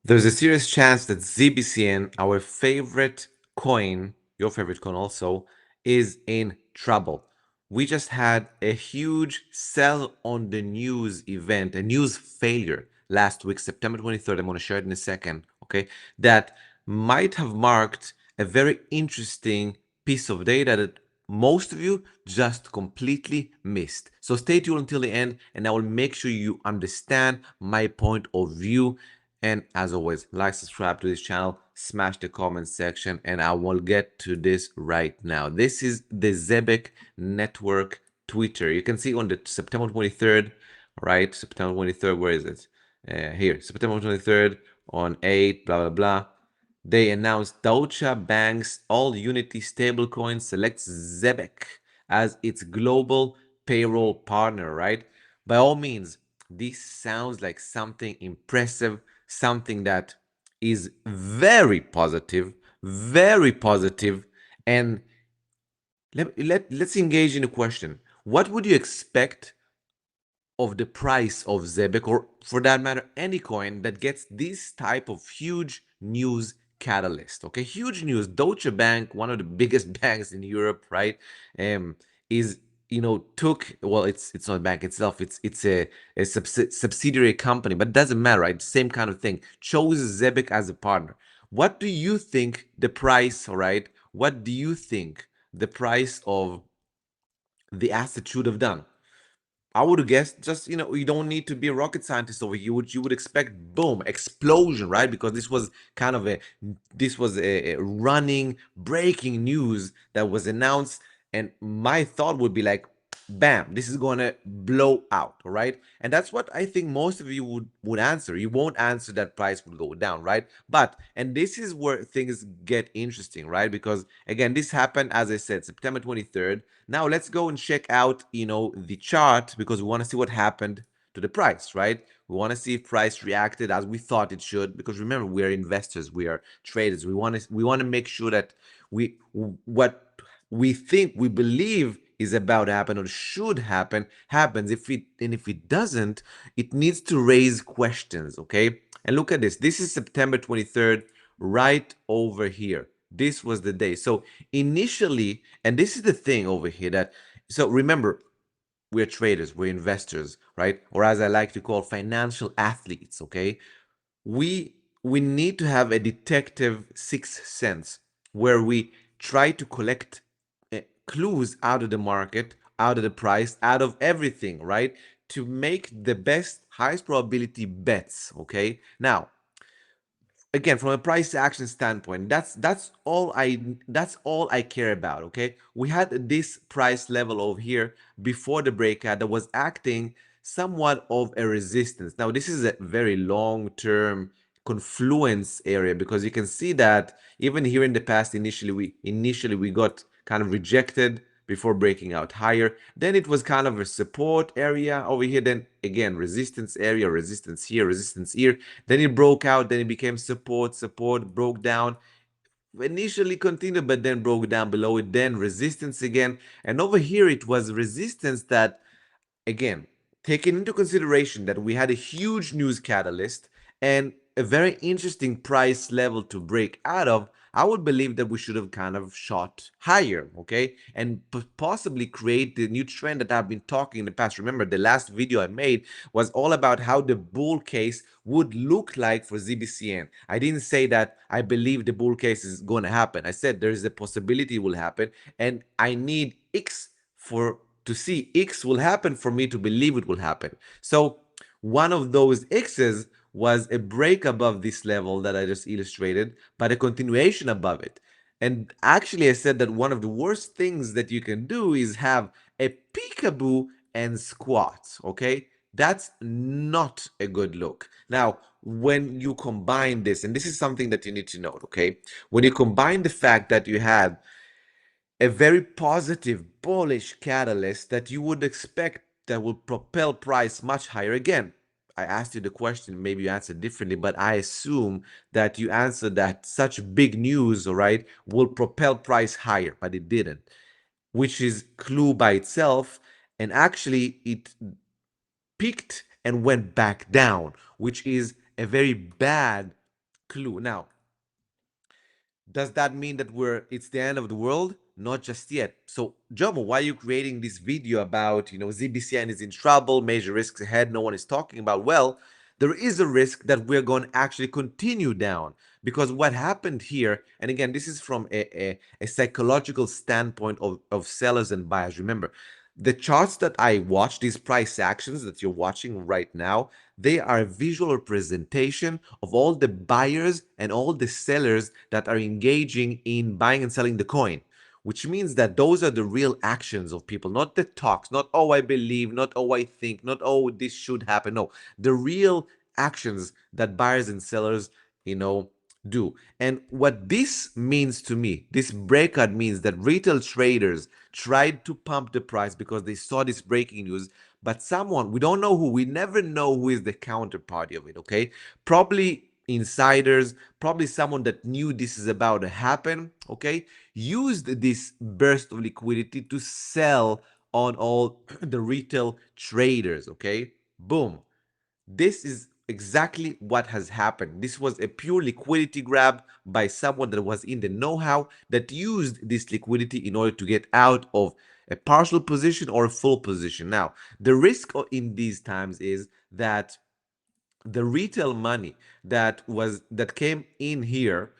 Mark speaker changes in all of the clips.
Speaker 1: There's a serious chance that ZBCN, our favorite coin, your favorite coin also, is in trouble. We just had a huge sell on the news event, a news failure last week, September 23rd. I'm going to share it in a second, okay? That might have marked a very interesting piece of data that most of you just completely missed. So stay tuned until the end, and I will make sure you understand my point of view. And as always, like, subscribe to this channel, smash the comment section, and I will get to this right now. This is the ZEBEC network Twitter. You can see on the September 23rd, right? September 23rd, where is it? Here, September 23rd on 8, blah, blah, blah. They announced Deutsche Bank's all-unity stablecoin selects ZEBEC as its global payroll partner, right? By all means, this sounds like something impressive, something that is very positive, and let's engage in a question. What would you expect of the price of ZEBEC, or for that matter, any coin that gets this type of huge news catalyst? Okay, huge news. Deutsche Bank, one of the biggest banks in Europe, right? Is took, well, it's not a bank itself, it's a subsidiary company, but it doesn't matter, right? Same kind of thing. Chose ZEBEC as a partner. What do you think the price, all right? What do you think the price of the asset should have done? I would guess, just, you don't need to be a rocket scientist over here. You would expect, boom, explosion, right? Because this was a running breaking news that was announced, and my thought would be like, bam, this is going to blow out, all right? And that's what I think most of you would answer. You won't answer that price would go down, right? And this is where things get interesting, right? Because again, this happened, as I said, September 23rd. Now let's go and check out, the chart, because we want to see what happened to the price, right? We want to see if price reacted as we thought it should, because remember, we are investors, we are traders. We want to make sure that what we think, we believe is about to happen or should happen happens. If it doesn't, it needs to raise questions, okay? And look at this. This is September 23rd, right over here. This was the day. So initially, and this is the thing over here, that, so remember, we're traders, we're investors, right? Or as I like to call, financial athletes, okay? We need to have a detective sixth sense where we try to collect clues out of the market, out of the price, out of everything, right? To make the best, highest probability bets, okay? Now, again, from a price action standpoint, that's all I care about, okay? We had this price level over here before the breakout that was acting somewhat of a resistance. Now, this is a very long-term confluence area, because you can see that even here in the past, initially we got kind of rejected before breaking out higher. Then it was kind of a support area over here. Then again, resistance area, resistance here, resistance here. Then it broke out. Then it became support, broke down. Initially continued, but then broke down below it. Then resistance again. And over here, it was resistance that, again, taking into consideration that we had a huge news catalyst and a very interesting price level to break out of, I would believe that we should have kind of shot higher, okay? And possibly create the new trend that I've been talking in the past. Remember, the last video I made was all about how the bull case would look like for ZBCN. I didn't say that I believe the bull case is going to happen. I said there is a possibility it will happen, and I need X to see X will happen for me to believe it will happen. So one of those X's was a break above this level that I just illustrated, but a continuation above it. And actually, I said that one of the worst things that you can do is have a peekaboo and squat, okay? That's not a good look. Now, when you combine this, and this is something that you need to note, okay? When you combine the fact that you had a very positive bullish catalyst that you would expect that will propel price much higher. Again, I asked you the question, maybe you answered differently, but I assume that you answered that such big news, all right, will propel price higher, but it didn't, which is clue by itself. And actually, it peaked and went back down, which is a very bad clue. Now, does that mean that it's the end of the world? Not just yet. So, Jomo, why are you creating this video about, ZBCN is in trouble, major risks ahead, no one is talking about? Well, there is a risk that we're going to actually continue down, because what happened here, and again, this is from a psychological standpoint of sellers and buyers. Remember, the charts that I watch, these price actions that you're watching right now, they are a visual representation of all the buyers and all the sellers that are engaging in buying and selling the coin, which means that those are the real actions of people, not the talks, not, oh, I believe, not, oh, I think, not, oh, this should happen. No, the real actions that buyers and sellers, do. And what this means to me, this breakout means that retail traders tried to pump the price because they saw this breaking news, but someone, we don't know who, we never know who is the counterparty of it, okay? Probably insiders, probably someone that knew this is about to happen, okay? Used this burst of liquidity to sell on all the retail traders, okay? Boom. This is exactly what has happened. This was a pure liquidity grab by someone that was in the know-how, that used this liquidity in order to get out of a partial position or a full position. Now, the risk in these times is that the retail money that came in here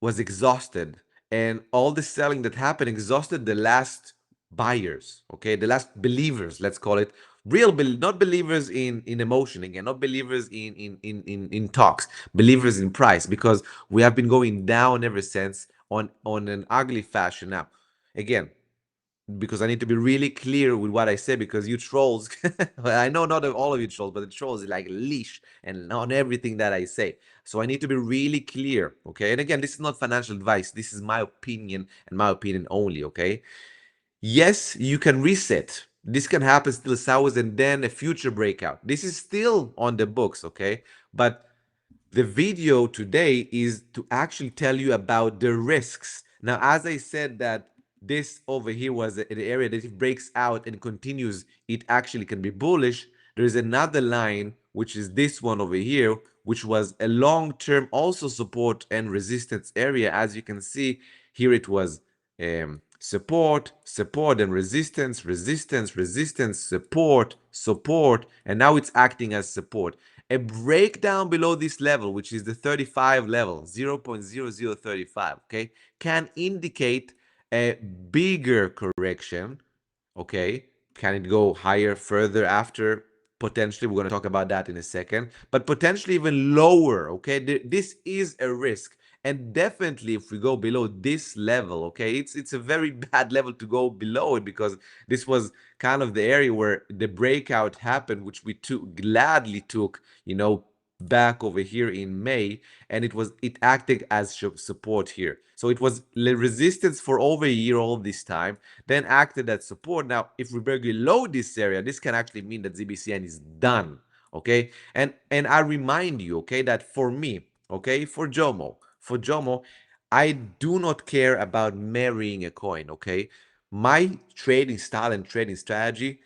Speaker 1: was exhausted, and all the selling that happened exhausted the last buyers, okay, the last believers, let's call it, not believers in emotion, again, not believers in talks, believers in price, because we have been going down ever since on an ugly fashion. Now, again, because I need to be really clear with what I say, because you trolls, I know not all of you trolls, but the trolls is like leash and on everything that I say. So I need to be really clear, okay? And again, this is not financial advice. This is my opinion and my opinion only, okay? Yes, you can reset. This can happen still sideways and then a future breakout. This is still on the books, okay? But the video today is to actually tell you about the risks. Now, as I said that this over here was an area that if it breaks out and continues, it actually can be bullish. There is another line, which is this one over here, which was a long-term also support and resistance area. As you can see, here it was support, support, and resistance, resistance, resistance, support, support, and now it's acting as support. A breakdown below this level, which is the 35 level, 0.0035, okay, can indicate a bigger correction, okay? Can it go higher further after? Potentially, we're going to talk about that in a second, but potentially even lower, okay? This is a risk. And definitely, if we go below this level, okay, it's a very bad level to go below it, because this was kind of the area where the breakout happened, which we gladly took, back over here in May, and it acted as support here. So it was resistance for over a year all this time, then acted as support. Now, if we break below this area, this can actually mean that ZBCN is done. Okay, and I remind you, okay, that for me, okay, for Jomo, I do not care about marrying a coin. Okay, my trading style and trading strategy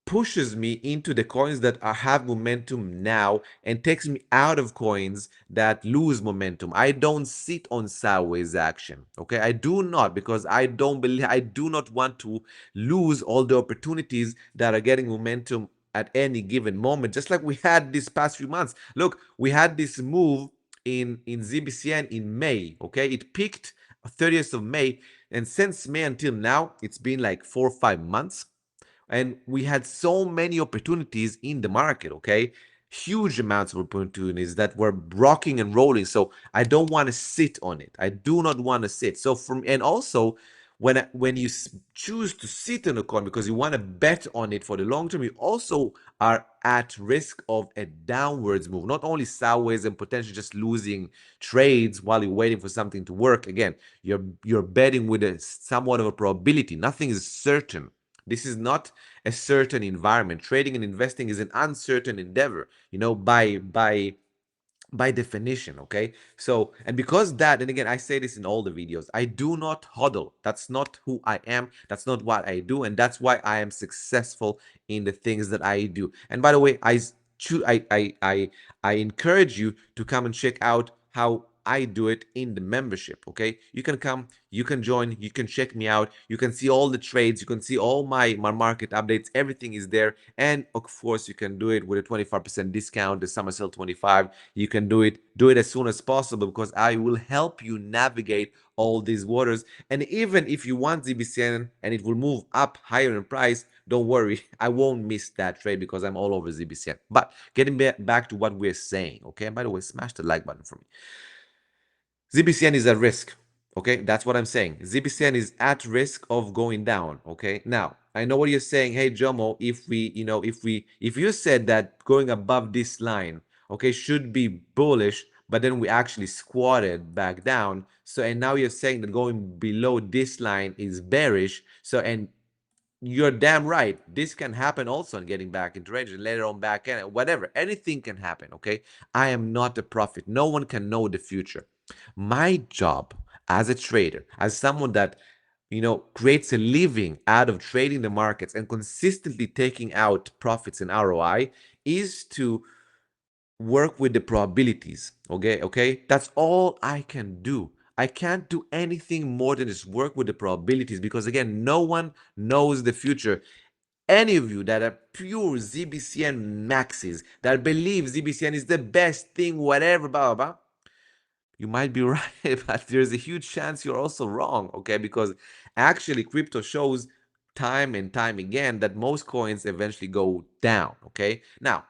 Speaker 1: pushes me into the coins that have momentum now and takes me out of coins that lose momentum. I don't sit on sideways action. Okay, I do not, because I do not want to lose all the opportunities that are getting momentum at any given moment. Just like we had this past few months. Look, we had this move in ZBCN in May. Okay, it peaked 30th of May, and since May until now, it's been like 4 or 5 months, and we had so many opportunities in the market, okay, huge amounts of opportunities that were rocking and rolling. So I don't want to sit on it. I do not want to sit. So and also, when you choose to sit on a coin because you want to bet on it for the long term, you also are at risk of a downwards move, not only sideways and potentially just losing trades while you're waiting for something to work. Again, you're betting with a somewhat of a probability. Nothing is certain. This is not a certain environment. Trading and investing is an uncertain endeavor, by definition, okay? So, and because that, and again, I say this in all the videos, I do not hodl. That's not who I am. That's not what I do, and that's why I am successful in the things that I do. And by the way, I encourage you to come and check out how I do it in the membership. Okay, you can come, you can join, you can check me out, you can see all the trades, you can see all my market updates, everything is there. And of course you can do it with a 25% discount, the summer sale 25. You can do it as soon as possible, because I will help you navigate all these waters. And even if you want ZBCN and it will move up higher in price, don't worry, I won't miss that trade because I'm all over ZBCN. But getting back to what we're saying, okay? And by the way, smash the like button for me. ZBCN is at risk, okay? That's what I'm saying. ZBCN is at risk of going down, okay? Now, I know what you're saying. Hey, Jomo, if you said that going above this line, okay, should be bullish, but then we actually squatted back down. So, and now you're saying that going below this line is bearish. So, and you're damn right. This can happen also in getting back into range and later on back in, whatever. Anything can happen, okay? I am not a prophet. No one can know the future. My job as a trader, as someone that creates a living out of trading the markets and consistently taking out profits and ROI, is to work with the probabilities. Okay, that's all I can do. I can't do anything more than just work with the probabilities, because again, no one knows the future. Any of you that are pure ZBCN maxes, that believe ZBCN is the best thing, whatever, blah, blah, blah, you might be right, but there's a huge chance you're also wrong, okay? Because actually, crypto shows time and time again that most coins eventually go down, okay? Now,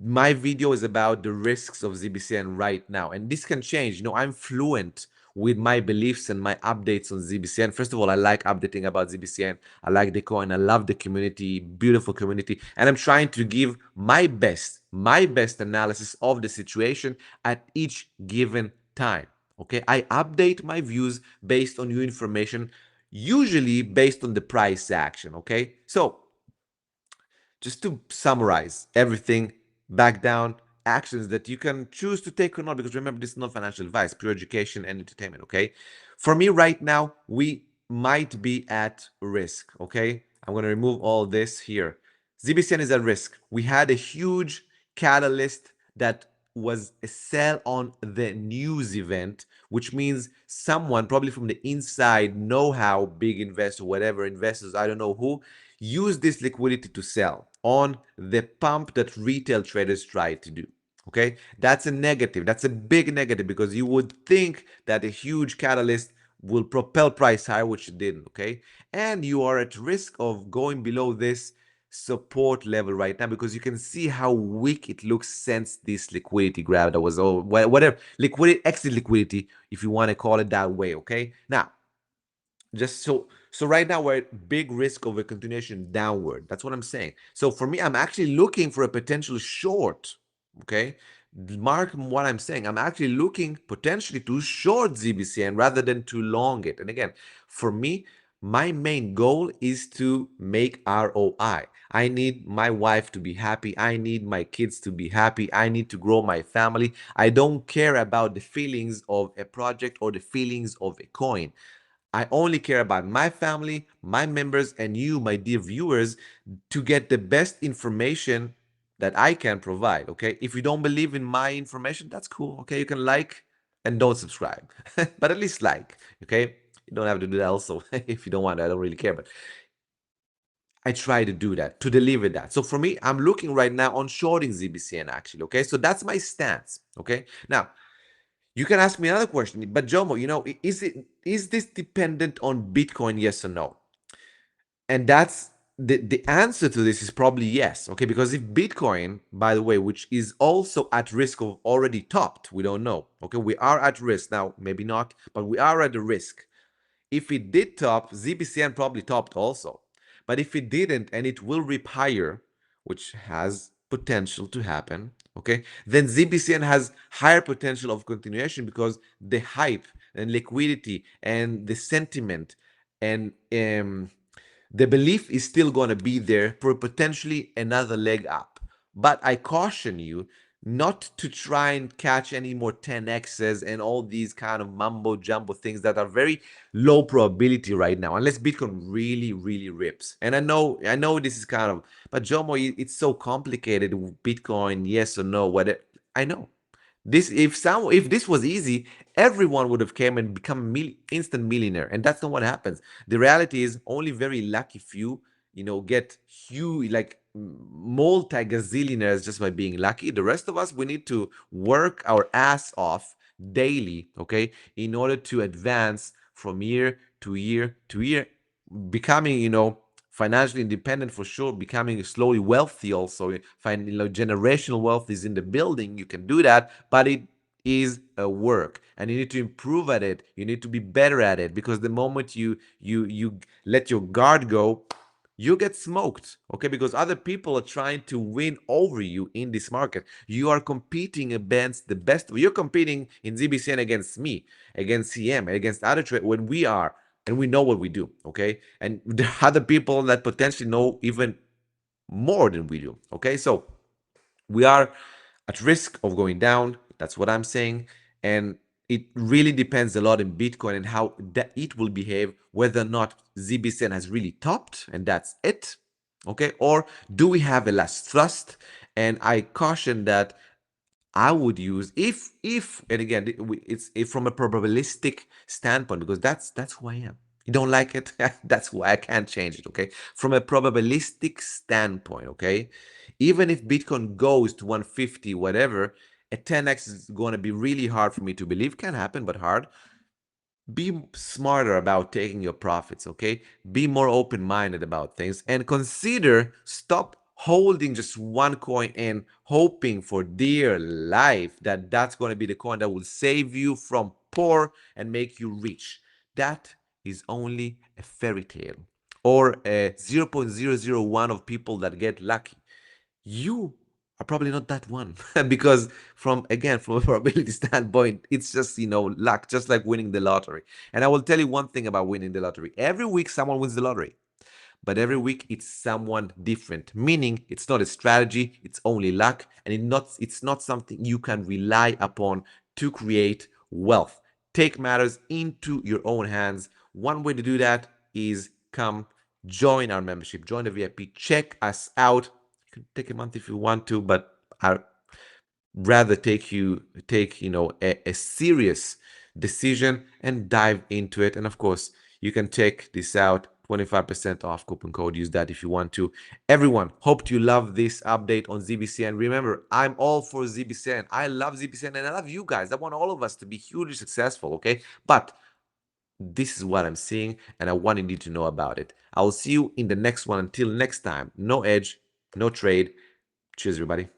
Speaker 1: my video is about the risks of ZBCN right now, and this can change. I'm fluent with my beliefs and my updates on ZBCN. First of all, I like updating about ZBCN. I like the coin. I love the community, beautiful community, and I'm trying to give my best analysis of the situation at each given time. Okay, I update my views based on new information, usually based on the price action. Okay, so just to summarize everything, back down, actions that you can choose to take or not, because remember, this is not financial advice, pure education and entertainment, okay? For me right now, we might be at risk, okay? I'm going to remove all this here. ZBCN is at risk. We had a huge catalyst that was a sell on the news event, which means someone probably from the inside know-how, big investor, whatever investors, I don't know who, use this liquidity to sell on the pump that retail traders try to do. Okay, that's a negative. That's a big negative, because you would think that a huge catalyst will propel price higher, which it didn't. Okay, and you are at risk of going below this support level right now, because you can see how weak it looks since this liquidity grab that was, oh, whatever, liquidity, exit liquidity, if you want to call it that way. Okay, now just so right now we're at big risk of a continuation downward. That's what I'm saying. So for me, I'm actually looking for a potential short. Okay, mark what I'm saying. I'm actually looking potentially to short ZBCN rather than to long it. And again, for me, my main goal is to make ROI. I need my wife to be happy. I need my kids to be happy. I need to grow my family. I don't care about the feelings of a project or the feelings of a coin. I only care about my family, my members, and you, my dear viewers, to get the best information that I can provide. Okay. If you don't believe in my information, that's cool. Okay. You can like and don't subscribe, but at least like. Okay. You don't have to do that also if you don't want to. I don't really care. But I try to do that, to deliver that. So for me, I'm looking right now on shorting ZBCN actually. Okay. So that's my stance. Okay. Now, you can ask me another question, but Jomo, is this dependent on Bitcoin, yes or no? And that's the answer to this is probably yes, okay? Because if Bitcoin, by the way, which is also at risk of already topped, we don't know, okay? We are at risk now, maybe not, but we are at the risk. If it did top, ZBCN probably topped also. But if it didn't and it will rip higher, which has potential to happen, okay, then ZBCN has higher potential of continuation, because the hype and liquidity and the sentiment and the belief is still going to be there for potentially another leg up. But I caution you not to try and catch any more 10x's and all these kind of mumbo jumbo things that are very low probability right now, unless Bitcoin really, really rips. And I know this is kind of, but Jomo, it's so complicated. Bitcoin, yes or no, what? I know. If this was easy, everyone would have came and become instant millionaire, and that's not what happens. The reality is only very lucky few, get huge, like multi-gazillionaires just by being lucky. The rest of us, we need to work our ass off daily, okay, in order to advance from year to year to year, becoming, financially independent for sure, becoming slowly wealthy also. Find, generational wealth is in the building. You can do that, but it is a work, and you need to improve at it. You need to be better at it, because the moment you let your guard go, you get smoked, okay? Because other people are trying to win over you in this market. You are competing against the best. You're competing in ZBCN against me, against CM, against other trade when we are, and we know what we do, okay? And there are other people that potentially know even more than we do, okay? So we are at risk of going down. That's what I'm saying. And it really depends a lot in Bitcoin and how that it will behave, whether or not ZBCN has really topped and that's it, okay? Or do we have a last thrust? And I caution that I would use, if and again, it's from a probabilistic standpoint, because that's who I am. You don't like it? That's why I can't change it, okay? From a probabilistic standpoint, okay? Even if Bitcoin goes to 150, whatever, a 10x is going to be really hard for me to believe. Can happen, but hard. Be smarter about taking your profits, okay? Be more open-minded about things, and consider, stop holding just one coin and hoping for dear life that that's going to be the coin that will save you from poor and make you rich. That is only a fairy tale, or a 0.001 of people that get lucky. You are probably not that one because from a probability standpoint, it's just, luck, just like winning the lottery. And I will tell you one thing about winning the lottery. Every week someone wins the lottery, but every week it's someone different, meaning it's not a strategy, it's only luck, and it's not something you can rely upon to create wealth. Take matters into your own hands. One way to do that is come join our membership, join the VIP, check us out. You can take a month if you want to, but I rather take a serious decision and dive into it. And of course, you can check this out, 25% off coupon code. Use that if you want to. Everyone, hope you love this update on ZBCN. Remember, I'm all for ZBCN. I love ZBCN and I love you guys. I want all of us to be hugely successful, okay? But this is what I'm seeing, and I wanted you to know about it. I will see you in the next one. Until next time, no edge, no trade. Cheers, everybody.